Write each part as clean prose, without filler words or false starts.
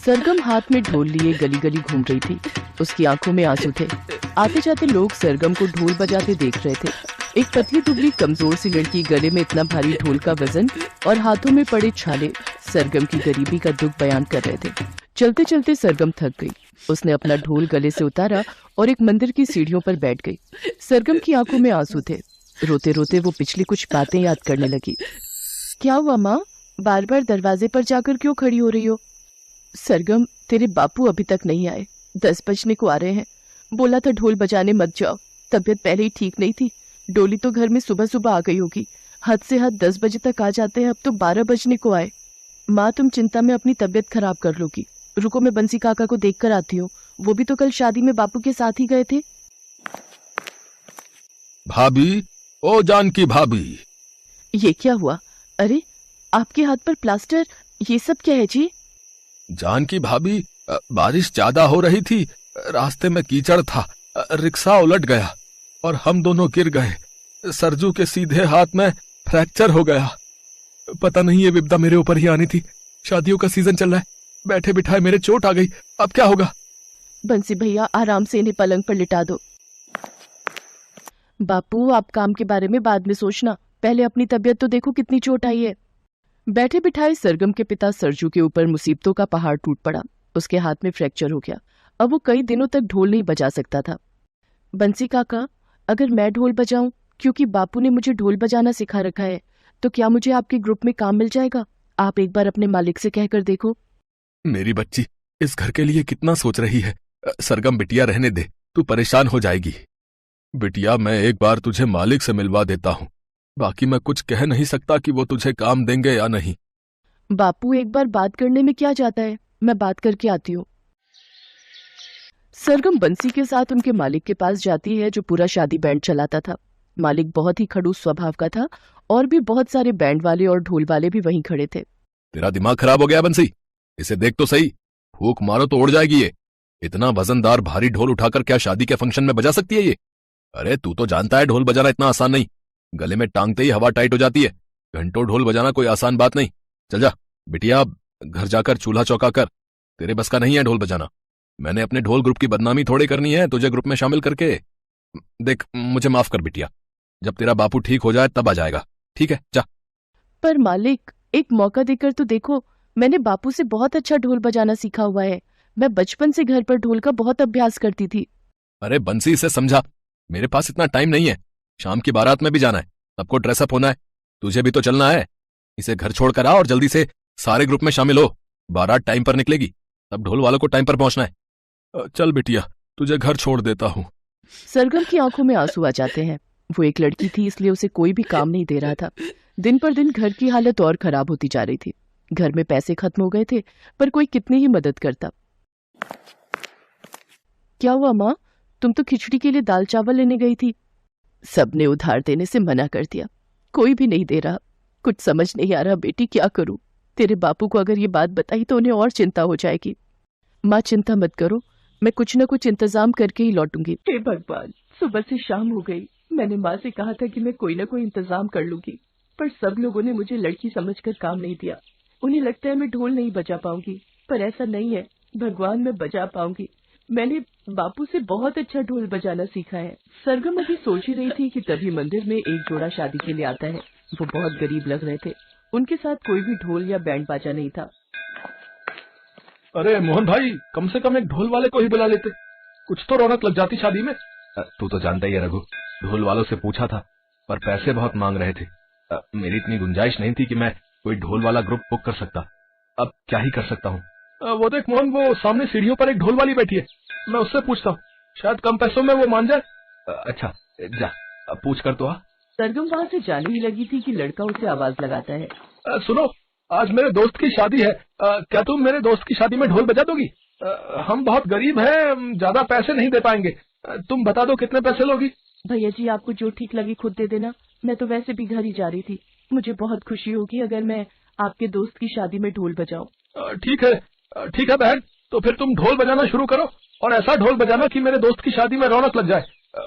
सरगम हाथ में ढोल लिए गली गली घूम रही थी। उसकी आंखों में आंसू थे। आते जाते लोग सरगम को ढोल बजाते देख रहे थे। एक पतली दुबली कमजोर सी लड़की, गले में इतना भारी ढोल का वजन और हाथों में पड़े छाले, सरगम की गरीबी का दुख बयान कर रहे थे। चलते चलते सरगम थक गई। उसने अपना ढोल गले से उतारा और एक मंदिर की सीढ़ियों पर बैठ गई। सरगम की आंखों में आंसू थे। रोते रोते वो पिछली कुछ बातें याद करने लगी। क्या हुआ माँ, बार बार दरवाजे पर जाकर क्यों खड़ी हो रही हो? सरगम, तेरे बापू अभी तक नहीं आए, 10 बजने को आ रहे हैं। बोला था ढोल बजाने मत जाओ, तबीयत पहले ही ठीक नहीं थी। डोली तो घर में सुबह सुबह आ गई होगी। हद से हद 10 बजे तक आ जाते हैं, अब तो 12 बजने को आए। माँ, तुम चिंता में अपनी तबीयत खराब कर लोगी। रुको, मैं बंसी काका को देख कर आती हूँ। वो भी तो कल शादी में बापू के साथ ही गए थे। भाभी, ओ जानकी भाभी। ये क्या हुआ? अरे, आपके हाथ पर प्लास्टर, ये सब क्या है जी? जानकी भाभी, बारिश ज्यादा हो रही थी, रास्ते में कीचड़ था, रिक्शा उलट गया और हम दोनों गिर गए। सरजू के सीधे हाथ में फ्रैक्चर हो गया। पता नहीं ये विपदा मेरे ऊपर ही आनी थी। शादियों का सीजन चल रहा है, बैठे बिठाए मेरे चोट आ गई। अब क्या होगा? बंसी भैया, आराम से इन्हें पलंग पर लिटा दो। बापू, आप काम के बारे में बाद में सोचना, पहले अपनी तबीयत तो देखो, कितनी चोट आई है। बैठे बिठाए सरगम के पिता सरजू के ऊपर मुसीबतों का पहाड़ टूट पड़ा। उसके हाथ में फ्रैक्चर हो गया। अब वो कई दिनों तक ढोल नहीं बजा सकता था। बंसी काका, अगर मैं ढोल बजाऊं, क्योंकि बापू ने मुझे ढोल बजाना सिखा रखा है, तो क्या मुझे आपके ग्रुप में काम मिल जाएगा? आप एक बार अपने मालिक से कहकर देखो। मेरी बच्ची इस घर के लिए कितना सोच रही है। सरगम बिटिया, रहने दे, तू परेशान हो जाएगी। बिटिया, मैं एक बार तुझे मालिक से मिलवा देता हूँ, बाकी मैं कुछ कह नहीं सकता कि वो तुझे काम देंगे या नहीं। बापू, एक बार बात करने में क्या जाता है, मैं बात करके आती हूँ। सरगम बंसी के साथ उनके मालिक के पास जाती है, जो पूरा शादी बैंड चलाता था। मालिक बहुत ही खड़ूस स्वभाव का था और भी बहुत सारे बैंड वाले और ढोल वाले भी वहीं खड़े थे। तेरा दिमाग खराब हो गया बंसी? इसे देख तो सही, फूंक मारो तो उड़ जाएगी ये। इतना वजनदार भारी ढोल उठाकर क्या शादी के फंक्शन में बजा सकती है ये? अरे तू तो जानता है ढोल बजाना इतना आसान नहीं। गले में टांगते ही हवा टाइट हो जाती है। घंटों ढोल बजाना कोई आसान बात नहीं। चल जा बिटिया, घर जाकर चूल्हा चौका कर। तेरे बस का नहीं है ढोल बजाना। मैंने अपने ढोल ग्रुप की बदनामी थोड़ी करनी है तुझे ग्रुप में शामिल करके। देख, मुझे माफ कर बिटिया, जब तेरा बापू ठीक हो जाए तब आ जाएगा, ठीक है? जा। पर मालिक, एक मौका देकर तो देखो, मैंने बापू से बहुत अच्छा ढोल बजाना सीखा हुआ है। मैं बचपन से घर पर ढोल का बहुत अभ्यास करती थी। अरे बंसी, इसे समझा, मेरे पास इतना टाइम नहीं है। शाम की बारात में भी जाना है, सबको ड्रेसअप होना है, तुझे भी तो चलना है। इसे घर छोड़कर आ और जल्दी से सारे ग्रुप में शामिल हो। बारात टाइम पर निकलेगी, तब ढोल वालों को टाइम पर पहुंचना है। चल बिटिया, तुझे घर छोड़ देता हूँ। सरगम की आंखों में आंसू आ जाते हैं। वो एक लड़की थी, इसलिए उसे कोई भी काम नहीं दे रहा था। दिन पर दिन घर की हालत और खराब होती जा रही थी। घर में पैसे खत्म हो गए थे, पर कोई कितनी ही मदद करता। क्या हुआ माँ, तुम तो खिचड़ी के लिए दाल चावल लेने गई थी। सबने उधार देने से मना कर दिया, कोई भी नहीं दे रहा। कुछ समझ नहीं आ रहा बेटी, क्या करूं? तेरे बापू को अगर ये बात बताई तो उन्हें और चिंता हो जाएगी। माँ, चिंता मत करो, मैं कुछ न कुछ इंतजाम करके ही लौटूंगी। हे भगवान, सुबह से शाम हो गई। मैंने माँ से कहा था कि मैं कोई न कोई इंतजाम कर लूंगी, पर सब लोगों ने मुझे लड़की समझकर काम नहीं दिया। उन्हें लगता है मैं ढोल नहीं बजा पाऊंगी, पर ऐसा नहीं है। भगवान, मैं बजा पाऊंगी। मैंने बापू से बहुत अच्छा ढोल बजाना सीखा है। सरगम अभी सोच ही रही थी कि तभी मंदिर में एक जोड़ा शादी के लिए आता है। वो बहुत गरीब लग रहे थे, उनके साथ कोई भी ढोल या बैंड बाजा नहीं था। अरे मोहन भाई, कम से कम एक ढोल वाले को ही बुला लेते, कुछ तो रौनक लग जाती शादी में। तू तो जानता ही है रघु, ढोल वालों से पूछा था पर पैसे बहुत मांग रहे थे। मेरी इतनी गुंजाइश नहीं थी कि मैं कोई ढोल वाला ग्रुप बुक कर सकता। अब क्या ही कर सकता हूँ। वो देख मोहन, वो सामने सीढ़ियों पर एक ढोल वाली बैठी है, मैं उससे पूछता हूँ, शायद कम पैसों में वो मान जाए। अच्छा जा, पूछ कर तो आ। सरगम वहाँ से जाने ही लगी थी कि लड़का उसे आवाज लगाता है। सुनो, आज मेरे दोस्त की शादी है, क्या तुम मेरे दोस्त की शादी में ढोल बजा दोगी? हम बहुत गरीब हैं, ज्यादा पैसे नहीं दे पाएंगे, तुम बता दो कितने पैसे लोगी? भैया जी, आपको जो ठीक लगे खुद दे देना। मैं तो वैसे भी घर ही जा रही थी। मुझे बहुत खुशी होगी अगर मैं आपके दोस्त की शादी में ढोल बजाऊं। ठीक है बहन, तो फिर तुम ढोल बजाना शुरू करो और ऐसा ढोल बजाना कि मेरे दोस्त की शादी में रौनक लग जाए।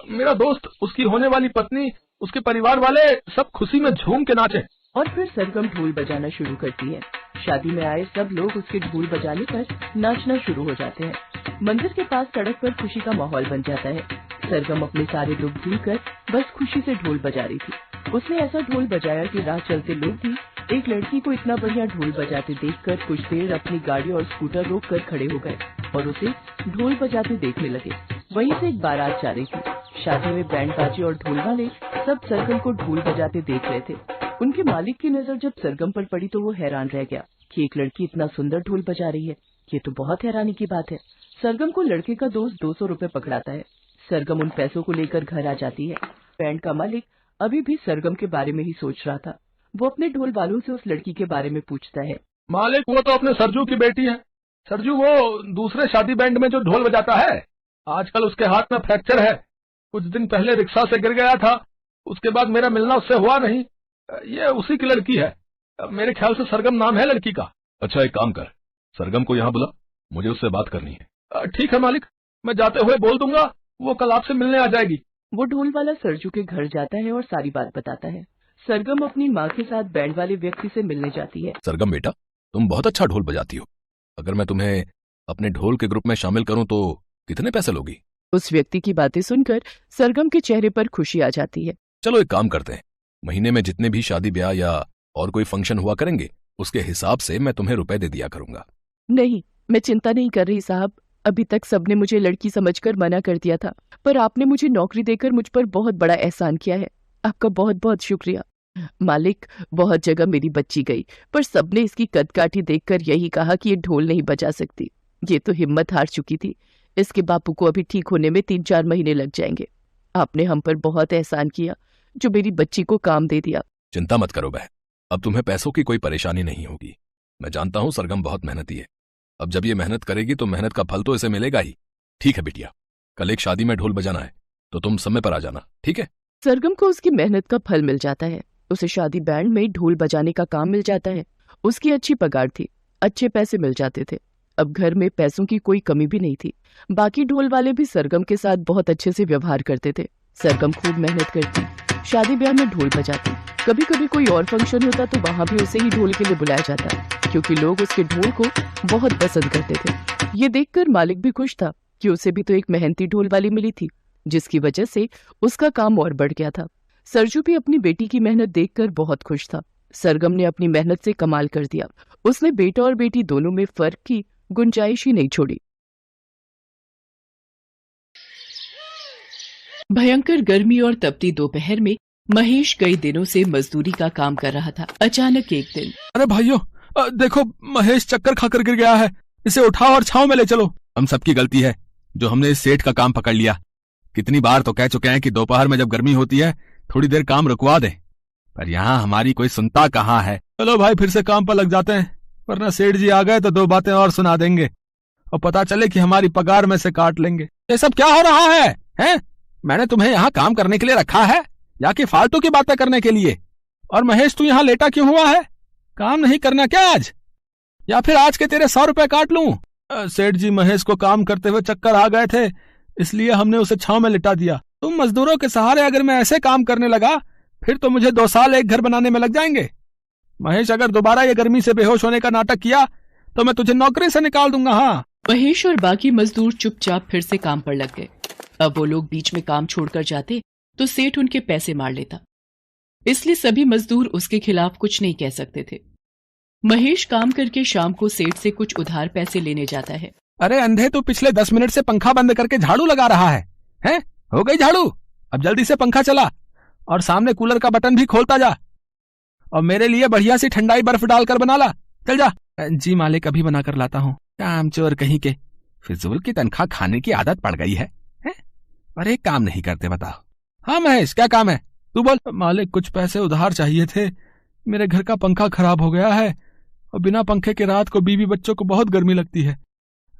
मेरा दोस्त, उसकी होने वाली पत्नी, उसके परिवार वाले सब खुशी में झूम के नाचे। और फिर सरगम ढोल बजाना शुरू करती है। शादी में आए सब लोग उसके ढोल बजाने पर नाचना शुरू हो जाते हैं। मंदिर के पास सड़क पर खुशी का माहौल बन जाता है। सरगम अपने सारे दुख भूलकर बस खुशी से ढोल बजा रही थी। उसने ऐसा ढोल बजाया कि राह चलते लोग भी एक लड़की को इतना बढ़िया ढोल बजाते देखकर कुछ देर अपनी गाड़ी और स्कूटर रोककर खड़े हो गए और उसे ढोल बजाते देखने लगे। वहीं से एक बारात जा रही थी। शादी में बैंड बाजे और ढोल वाले सब सरगम को ढोल बजाते देख रहे थे। उनके मालिक की नजर जब सरगम पर पड़ी तो वो हैरान रह गया कि एक लड़की इतना सुंदर ढोल बजा रही है। ये तो बहुत हैरानी की बात है। सरगम को लड़के का दोस्त 200 रुपए पकड़ाता है। सरगम उन पैसों को लेकर घर आ जाती है। बैंड का मालिक अभी भी सरगम के बारे में ही सोच रहा था। वो अपने ढोल वालों से उस लड़की के बारे में पूछता है। मालिक, वो तो अपने सरजू की बेटी है। सरजू वो दूसरे शादी बैंड में जो ढोल बजाता है। आजकल उसके हाथ में फ्रैक्चर है। कुछ दिन पहले रिक्शा से गिर गया था। उसके बाद मेरा मिलना उससे हुआ नहीं। ये उसी की लड़की है। मेरे ख्याल से सरगम नाम है लड़की का। अच्छा, एक काम कर, सरगम को यहाँ बुला, मुझे उससे बात करनी है। ठीक है मालिक, मैं जाते हुए बोल दूंगा, वो कल आपसे मिलने आ जाएगी। वो ढोल वाला सरजू के घर जाता है और सारी बात बताता है। सरगम अपनी माँ के साथ बैंड वाले व्यक्ति से मिलने जाती है। सरगम बेटा, तुम बहुत अच्छा ढोल बजाती हो। अगर मैं तुम्हें अपने ढोल के ग्रुप में शामिल करूं तो कितने पैसे लोगी? उस व्यक्ति की बातें सुनकर सरगम के चेहरे पर खुशी आ जाती है। चलो एक काम करते हैं, महीने में जितने भी शादी ब्याह या और कोई फंक्शन हुआ करेंगे उसके हिसाब से मैं तुम्हें रुपए दे दिया करूंगा। नहीं, मैं चिंता नहीं कर रही साहब। अभी तक सबने मुझे लड़की समझकर मना कर दिया था, पर आपने मुझे नौकरी देकर मुझ पर बहुत बड़ा एहसान किया है। आपका बहुत बहुत शुक्रिया। मालिक, बहुत जगह मेरी बच्ची गई, पर सबने इसकी कदकाठी देखकर यही कहा कि ये ढोल नहीं बजा सकती। ये तो हिम्मत हार चुकी थी। इसके बापू को अभी ठीक होने में 3-4 महीने लग जाएंगे। आपने हम पर बहुत एहसान किया, जो मेरी बच्ची को काम दे दिया। चिंता मत करो बहन, अब तुम्हें पैसों की कोई परेशानी नहीं होगी। मैं जानता हूँ सरगम बहुत मेहनती है। अब जब ये मेहनत करेगी तो मेहनत का फल तो इसे मिलेगा ही। ठीक है बिटिया, कल एक शादी में ढोल बजाना है तो तुम समय पर आ जाना, ठीक है? सरगम को उसकी मेहनत का फल मिल जाता है। उसे शादी बैंड में ढोल बजाने का काम मिल जाता है। उसकी अच्छी पगार थी, अच्छे पैसे मिल जाते थे। अब घर में पैसों की कोई कमी भी नहीं थी। बाकी ढोल वाले भी सरगम के साथ बहुत अच्छे से व्यवहार करते थे। सरगम खूब मेहनत करती, शादी ब्याह में ढोल बजाती। कभी कभी कोई और फंक्शन होता तो वहाँ भी उसे ही ढोल के लिए बुलाया जाता, क्योंकि लोग उसके ढोल को बहुत पसंद करते थे। ये देखकर मालिक भी खुश था कि उसे भी तो एक मेहनती ढोल वाली मिली थी, जिसकी वजह से उसका काम और बढ़ गया था। सरजू भी अपनी बेटी की मेहनत देखकर बहुत खुश था। सरगम ने अपनी मेहनत से कमाल कर दिया। उसने बेटा और बेटी दोनों में फर्क की गुंजाइश ही नहीं छोड़ी। भयंकर गर्मी और तपती दोपहर में महेश कई दिनों से मजदूरी का काम कर रहा था। अचानक एक दिन, अरे भाइयों, देखो महेश चक्कर खाकर गिर गया है। इसे उठाओ और छांव में ले चलो। हम सबकी गलती है जो हमने इस सेठ का काम पकड़ लिया। कितनी बार तो कह चुके हैं कि दोपहर में जब गर्मी होती है थोड़ी देर काम रुकवा दे, पर यहाँ हमारी कोई सुनता कहाँ है। चलो भाई, फिर से काम पर लग जाते हैं, वरना सेठ जी आ गए तो 2 बातें और सुना देंगे और पता चले कि हमारी पगार में से काट लेंगे। ये सब क्या हो रहा है, हैं? मैंने तुम्हें यहाँ काम करने के लिए रखा है या कि फालतू की बातें करने के लिए? और महेश, तू यहाँ लेटा क्यों हुआ है? काम नहीं करना क्या आज? या फिर आज के तेरे 100 रुपए काट लूं? सेठ जी महेश को काम करते हुए चक्कर आ गए थे, इसलिए हमने उसे छांव में लिटा दिया। तुम मजदूरों के सहारे अगर मैं ऐसे काम करने लगा फिर तो मुझे 2 साल एक घर बनाने में लग जाएंगे। महेश, अगर दोबारा ये गर्मी से बेहोश होने का नाटक किया तो मैं तुझे नौकरी से निकाल दूंगा। हाँ। महेश और बाकी मजदूर चुपचाप फिर से काम पर लग गए। अब वो लोग बीच में काम छोड़कर जाते तो सेठ उनके पैसे मार लेता, इसलिए सभी मजदूर उसके खिलाफ कुछ नहीं कह सकते थे। महेश काम करके शाम को सेठ से कुछ उधार पैसे लेने जाता है। अरे अंधे, तू पिछले 10 मिनट से पंखा बंद करके झाड़ू लगा रहा है, हैं? हो गई झाड़ू? अब जल्दी से पंखा चला और सामने कूलर का बटन भी खोलता जा और मेरे लिए बढ़िया सी ठंडाई बर्फ डालकर बना ला। चल जा। जी मालिक, अभी बना कर लाता हूँ। कामचोर कहीं के, फिजूल की तनख्वाह खाने की आदत पड़ गई है? और एक काम नहीं करते, बताओ। हाँ महेश, क्या काम है? तू बोल। मालिक, कुछ पैसे उधार चाहिए थे। मेरे घर का पंखा खराब हो गया है और बिना पंखे के रात को बीवी बच्चों को बहुत गर्मी लगती है।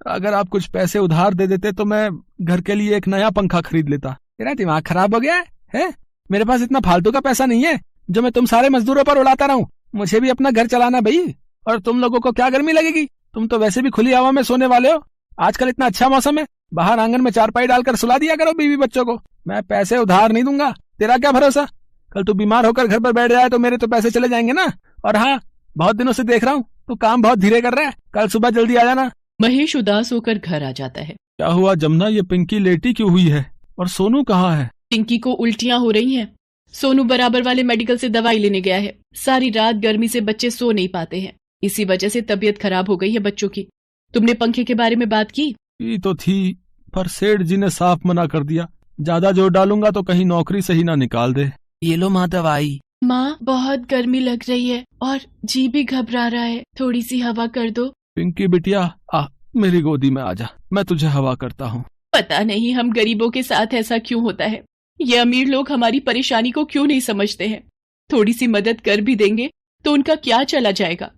अगर आप कुछ पैसे उधार दे देते तो मैं घर के लिए एक नया पंखा खरीद लेता। तेरा दिमाग खराब हो गया है? मेरे पास इतना फालतू का पैसा नहीं है जो मैं तुम सारे मजदूरों पर उड़ाता रहूं। मुझे भी अपना घर चलाना भाई। और तुम लोगों को क्या गर्मी लगेगी? तुम तो वैसे भी खुली हवा में सोने वाले हो। आजकल इतना अच्छा मौसम है, बाहर आंगन में चारपाई डालकर सुला दिया करो बीवी बच्चों को। मैं पैसे उधार नहीं दूंगा। तेरा क्या भरोसा, कल तू बीमार होकर घर पर बैठ जाए तो मेरे तो पैसे चले जाएंगे ना। और हाँ, बहुत दिनों से देख रहा हूँ तू काम बहुत धीरे कर रहा है, कल सुबह जल्दी आ जाना। महेश उदास होकर घर आ जाता है। क्या हुआ जमुना, ये पिंकी लेटी क्यों हुई है? और सोनू कहाँ है? पिंकी को उल्टियां हो रही हैं। सोनू बराबर वाले मेडिकल से दवाई लेने गया है। सारी रात गर्मी से बच्चे सो नहीं पाते हैं, इसी वजह से तबीयत खराब हो गई है बच्चों की। तुमने पंखे के बारे में बात की? ये तो थी, पर सेठ जी ने साफ मना कर दिया, ज्यादा जोर डालूंगा तो कहीं नौकरी से ही ना निकाल दे। ये लो माँ दवाई। माँ, बहुत गर्मी लग रही है और जी भी घबरा रहा है, थोड़ी सी हवा कर दो। पिंकी बिटिया, आ मेरी गोदी में आ जा, मैं तुझे हवा करता हूँ। पता नहीं हम गरीबों के साथ ऐसा क्यों होता है। ये अमीर लोग हमारी परेशानी को क्यों नहीं समझते हैं। थोड़ी सी मदद कर भी देंगे तो उनका क्या चला जाएगा।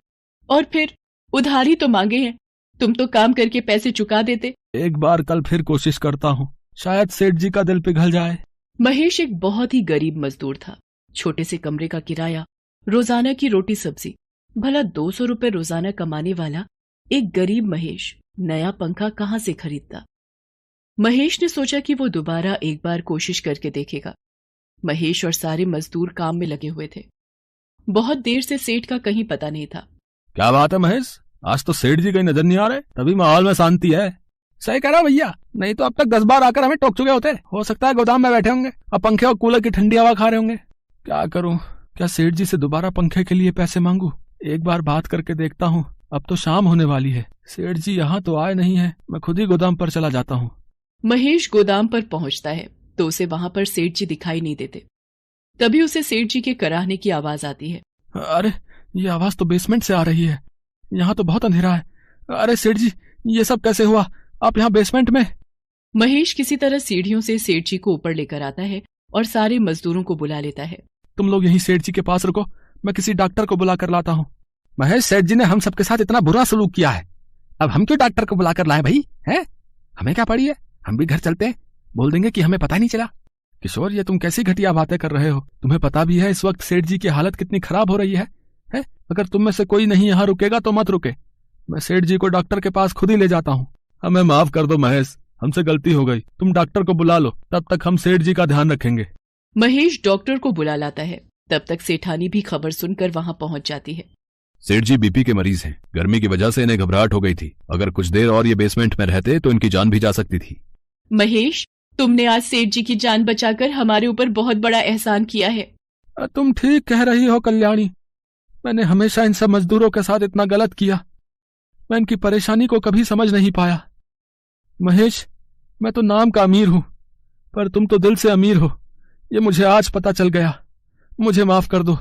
और फिर उधारी तो मांगे हैं, तुम तो काम करके पैसे चुका देते। एक बार कल फिर कोशिश करता हूँ, शायद सेठ जी का दिल पिघल जाए। महेश एक बहुत ही गरीब मजदूर था। छोटे से कमरे का किराया, रोजाना की रोटी सब्जी। भला 200 रुपए रोजाना कमाने वाला एक गरीब महेश नया पंखा कहाँ से खरीदता। महेश ने सोचा कि वो दोबारा एक बार कोशिश करके देखेगा। महेश और सारे मजदूर काम में लगे हुए थे। बहुत देर से सेठ का कहीं पता नहीं था। क्या बात है महेश, आज तो सेठ जी कहीं नजर नहीं आ रहे, तभी माहौल में शांति है। सही कह रहा भैया, नहीं तो अब तक 10 बार आकर हमें टोक चुके होते। हो सकता है गोदाम में बैठे होंगे, अब पंखे और कूलर की ठंडी हवा खा रहे होंगे। क्या करूं, क्या सेठ जी से दोबारा पंखे के लिए पैसे मांगू? एक बार बात करके देखता हूँ। अब तो शाम होने वाली है, सेठ जी यहाँ तो आए नहीं है, मैं खुद ही गोदाम पर चला जाता हूँ। महेश गोदाम पर पहुंचता है तो उसे वहां पर सेठ जी दिखाई नहीं देते। तभी उसे सेठ जी के कराहने की आवाज आती है। अरे, ये आवाज तो बेसमेंट से आ रही है, यहाँ तो बहुत अंधेरा है। अरे सेठ जी, ये सब कैसे हुआ, आप यहाँ बेसमेंट में? महेश किसी तरह सीढ़ियों से सेठ जी को ऊपर लेकर आता है और सारे मजदूरों को बुला लेता है। तुम लोग यहीं सेठ जी के पास रुको, मैं किसी डॉक्टर को बुला कर लाता हूँ। महेश, सेठ जी ने हम सबके साथ इतना बुरा सलूक किया है, अब हम क्यों डॉक्टर को बुला कर लाए भाई? हैं, हमें क्या पड़ी है, हम भी घर चलते हैं, बोल देंगे कि हमें पता नहीं चला। किशोर, ये तुम कैसी घटिया बातें कर रहे हो? तुम्हें पता भी है इस वक्त सेठ जी की हालत कितनी खराब हो रही है? अगर तुम में से कोई नहीं यहाँ रुकेगा तो मत रुके, मैं सेठ जी को डॉक्टर के पास खुद ही ले जाता हूँ। हमें माफ कर दो महेश, हमसे गलती हो गई, तुम डॉक्टर को बुला लो, तब तक हम सेठ जी का ध्यान रखेंगे। महेश डॉक्टर को बुला लाता है। तब तक सेठानी भी खबर सुनकर वहां पहुंच जाती है। सेठ जी बीपी के मरीज हैं, गर्मी की वजह से इन्हें घबराहट हो गई थी, अगर कुछ देर और ये बेसमेंट में रहते तो इनकी जान भी जा सकती थी। महेश, तुमने आज सेठ जी की जान बचाकर हमारे ऊपर बहुत बड़ा एहसान किया है। तुम ठीक कह रही हो कल्याणी, मैंने हमेशा इन सब मजदूरों के साथ इतना गलत किया, मैं इनकी परेशानी को कभी समझ नहीं पाया। महेश, मैं तो नाम का अमीर हूं, पर तुम तो दिल से अमीर हो, ये मुझे आज पता चल गया, मुझे माफ कर दो।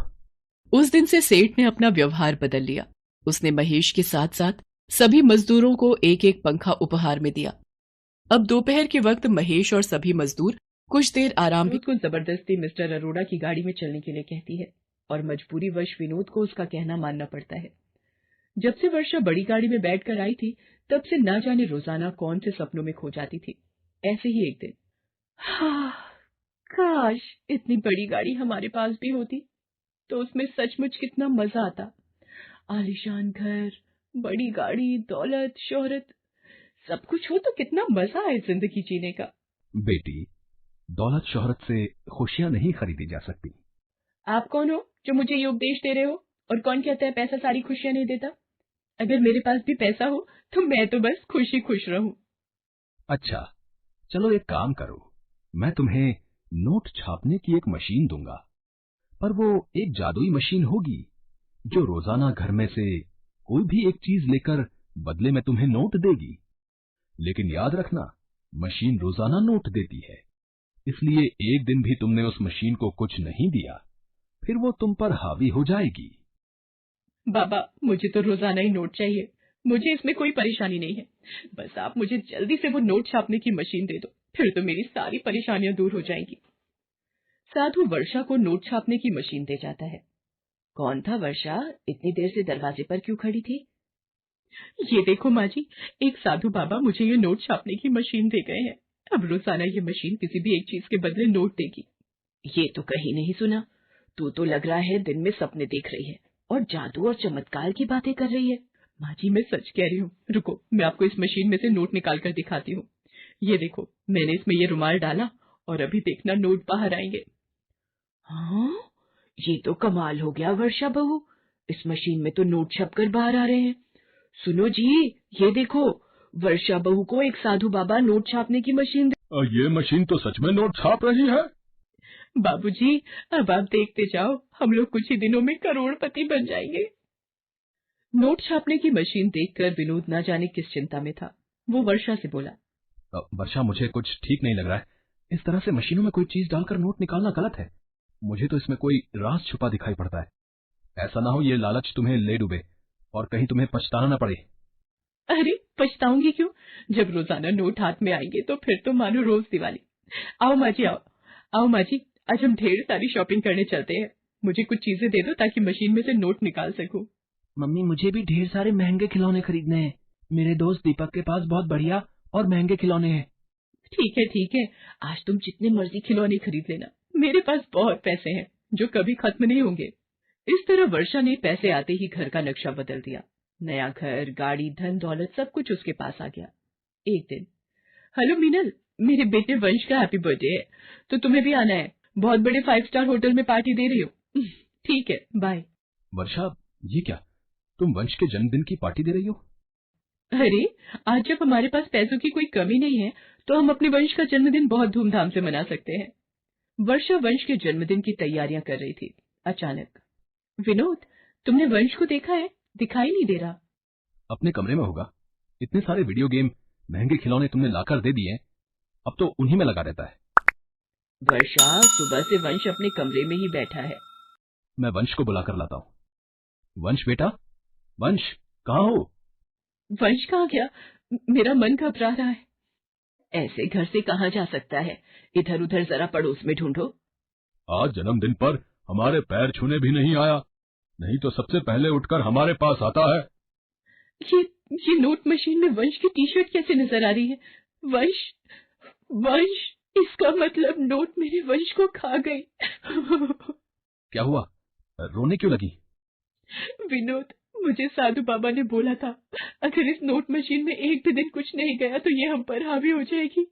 उस दिन से सेठ ने अपना व्यवहार बदल लिया। उसने महेश के साथ साथ सभी मजदूरों को एक एक पंखा उपहार में दिया। अब दोपहर के वक्त महेश और सभी मजदूर कुछ देर आराम भी को जबरदस्ती मिस्टर अरोड़ा की गाड़ी में चलने के लिए कहती है और मजबूरी वश विनोद को उसका कहना मानना पड़ता है। जब से वर्षा बड़ी गाड़ी में बैठकर आई थी, तब से ना जाने रोजाना कौन से सपनों में खो जाती थी। ऐसे ही एक दिन, काश इतनी बड़ी गाड़ी हमारे पास भी होती तो उसमें सचमुच कितना मजा आता। आलीशान घर, बड़ी गाड़ी, दौलत, शोहरत, सब कुछ हो तो कितना मजा आए जिंदगी जीने का। बेटी, दौलत शोहरत से खुशियां नहीं खरीदी जा सकती। आप कौन हो जो मुझे ये उपदेश दे रहे हो? और कौन कहता है पैसा सारी खुशियां नहीं देता? अगर मेरे पास भी पैसा हो तो मैं तो बस खुशी खुश रहूं। अच्छा, चलो एक काम करो, मैं तुम्हें नोट छापने की एक मशीन दूंगा, पर वो एक जादुई मशीन होगी जो रोजाना घर में से कोई भी एक चीज लेकर बदले में तुम्हें नोट देगी। लेकिन याद रखना, मशीन रोजाना नोट देती है, इसलिए एक दिन भी तुमने उस मशीन को कुछ नहीं दिया, फिर वो तुम पर हावी हो जाएगी। बाबा, मुझे तो रोजाना ही नोट चाहिए, मुझे इसमें कोई परेशानी नहीं है, बस आप मुझे जल्दी से वो नोट छापने की मशीन दे दो, फिर तो मेरी सारी परेशानियां दूर हो जाएंगी। साधु वर्षा को नोट छापने की मशीन दे जाता है। कौन था वर्षा, इतनी देर से दरवाजे पर क्यों खड़ी थी? ये देखो माँ जी, एक साधु बाबा मुझे ये नोट छापने की मशीन दे गए हैं, अब रोजाना ये मशीन किसी भी एक चीज के बदले नोट देगी। ये तो कहीं नहीं सुना, तू तो लग रहा है दिन में सपने देख रही है और जादू और चमत्कार की बातें कर रही है। माँ जी, मैं सच कह रही हूँ, रुको मैं आपको इस मशीन में से नोट निकाल कर दिखाती हूँ। ये देखो, मैंने इसमें ये रुमाल डाला और अभी देखना नोट बाहर आएंगे। हाँ, ये तो कमाल हो गया वर्षा बहू। इस मशीन में तो नोट छपकर बाहर आ रहे हैं। सुनो जी, ये देखो, वर्षा बहू को एक साधु बाबा नोट छापने की मशीन ये मशीन तो सच में नोट छाप रही है। बाबूजी, अब आप देखते जाओ, हम लोग कुछ ही दिनों में करोड़पति बन जाएंगे। नोट छापने की मशीन देखकर विनोद ना जाने किस चिंता में था। वो वर्षा से बोला, वर्षा, मुझे कुछ ठीक नहीं लग रहा है। इस तरह से मशीनों में कोई चीज डालकर नोट निकालना गलत है। मुझे तो इसमें कोई राज छुपा दिखाई पड़ता है। ऐसा ना हो ये लालच तुम्हें ले डूबे और कहीं तुम्हें पछताना न पड़े। अरे पछताऊंगी क्यों? जब रोजाना नोट हाथ में आएंगे तो फिर तो मानो रोज दिवाली। आओ माँ जी, आओ माँ जी, आज हम ढेर सारी शॉपिंग करने चलते हैं। मुझे कुछ चीजें दे दो ताकि मशीन में से नोट निकाल सकूं। मम्मी, मुझे भी ढेर सारे महंगे खिलौने खरीदने हैं। मेरे दोस्त दीपक के पास बहुत बढ़िया और महंगे खिलौने हैं। ठीक है, आज तुम जितने मर्जी खिलौने खरीद लेना। मेरे पास बहुत पैसे हैं जो कभी खत्म नहीं होंगे। इस तरह वर्षा ने पैसे आते ही घर का नक्शा बदल दिया। नया घर, गाड़ी, धन दौलत सब कुछ उसके पास आ गया। एक दिन, हेलो मीनल, मेरे बेटे वंश का हैप्पी बर्थडे है, तो तुम्हें भी आना है। बहुत बड़े 5 स्टार होटल में पार्टी दे रही हो। ठीक है, बाय। वर्षा, ये क्या, तुम वंश के जन्मदिन की पार्टी दे रही हो? अरे, आज जब हमारे पास पैसों की कोई कमी नहीं है तो हम अपने वंश का जन्मदिन बहुत धूमधाम से मना सकते हैं। वर्षा वंश के जन्मदिन की तैयारियां कर रही थी। अचानक, विनोद, तुमने वंश को देखा है? दिखाई नहीं दे रहा। अपने कमरे में होगा। इतने सारे वीडियो गेम, महंगे खिलौने तुमने लाकर दे दिए, अब तो उन्हीं में लगा रहता है। वर्षा, सुबह से वंश अपने कमरे में ही बैठा है। मैं वंश को बुलाकर लाता हूँ। वंश बेटा, वंश कहाँ हो? वंश कहाँ गया? मेरा मन घबरा रहा है। ऐसे घर से कहाँ जा सकता है? इधर उधर जरा पड़ोस में ढूंढो। आज जन्मदिन पर हमारे पैर छूने भी नहीं आया, नहीं तो सबसे पहले उठकर हमारे पास आता है। ये नोट मशीन में वंश की टी शर्ट कैसे नजर आ रही है? वंश, वंश, इसका मतलब नोट मेरे वंश को खा गई। क्या हुआ, रोने क्यों लगी? विनोद, मुझे साधु बाबा ने बोला था, अगर इस नोट मशीन में एक भी दिन कुछ नहीं गया तो ये हम पर हावी हो जाएगी।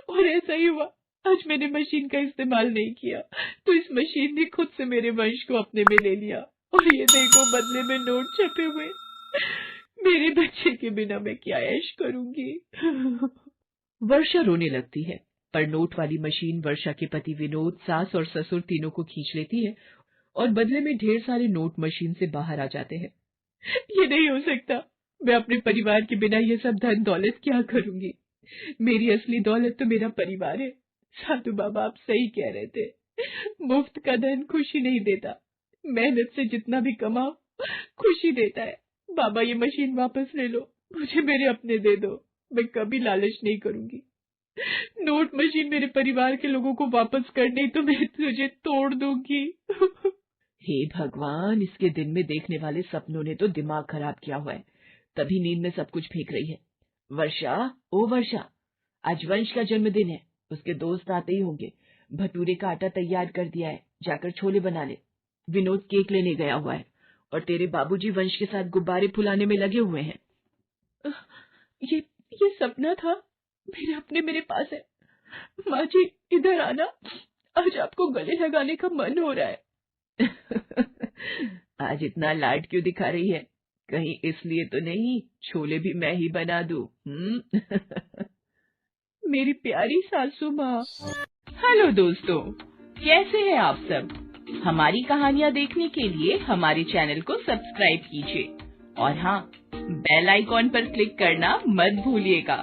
और ऐसा ही हुआ। आज मैंने मशीन का इस्तेमाल नहीं किया तो इस मशीन ने खुद से मेरे वंश को अपने में ले लिया। और ये देखो, बदले में नोट छपे हुए। मेरे बच्चे के बिना मैं क्या ऐश करूंगी। वर्षा रोने लगती है, पर नोट वाली मशीन वर्षा के पति विनोद, सास और ससुर तीनों को खींच लेती है और बदले में ढेर सारे नोट मशीन से बाहर आ जाते हैं। ये नहीं हो सकता। मैं अपने परिवार के बिना ये सब धन दौलत क्या करूंगी? मेरी असली दौलत तो मेरा परिवार है। साधु बाबा आप सही कह रहे थे, मुफ्त का धन खुशी नहीं देता, मेहनत से जितना भी कमाओ खुशी देता है। बाबा, ये मशीन वापस ले लो, मुझे मेरे अपने दे दो। मैं कभी लालच नहीं करूंगी। नोट मशीन मेरे परिवार के लोगों को वापस कर, नहीं तो मैं तुझे तोड़ दूंगी। हे भगवान, इसके दिन में देखने वाले सपनों ने तो दिमाग खराब किया हुआ है, तभी नींद में सब कुछ फेंक रही है। वर्षा, ओ वर्षा, आज वंश का जन्मदिन है, उसके दोस्त आते ही होंगे। भटूरे का आटा तैयार कर दिया है, जाकर छोले बना ले। विनोद केक लेने गया हुआ है और तेरे बाबूजी वंश के साथ गुब्बारे फुलाने में लगे हुए हैं। ये सपना था, मेरे अपने मेरे पास है। माँ जी, इधर आना, आज आपको गले लगाने का मन हो रहा है। आज इतना लाड क्यों दिखा रही है? कहीं इसलिए तो नहीं छोले भी मैं ही बना दूं? मेरी प्यारी सासू माँ। हेलो दोस्तों, कैसे हैं आप सब? हमारी कहानियाँ देखने के लिए हमारे चैनल को सब्सक्राइब कीजिए और हाँ, बेल आइकॉन पर क्लिक करना मत भूलिएगा।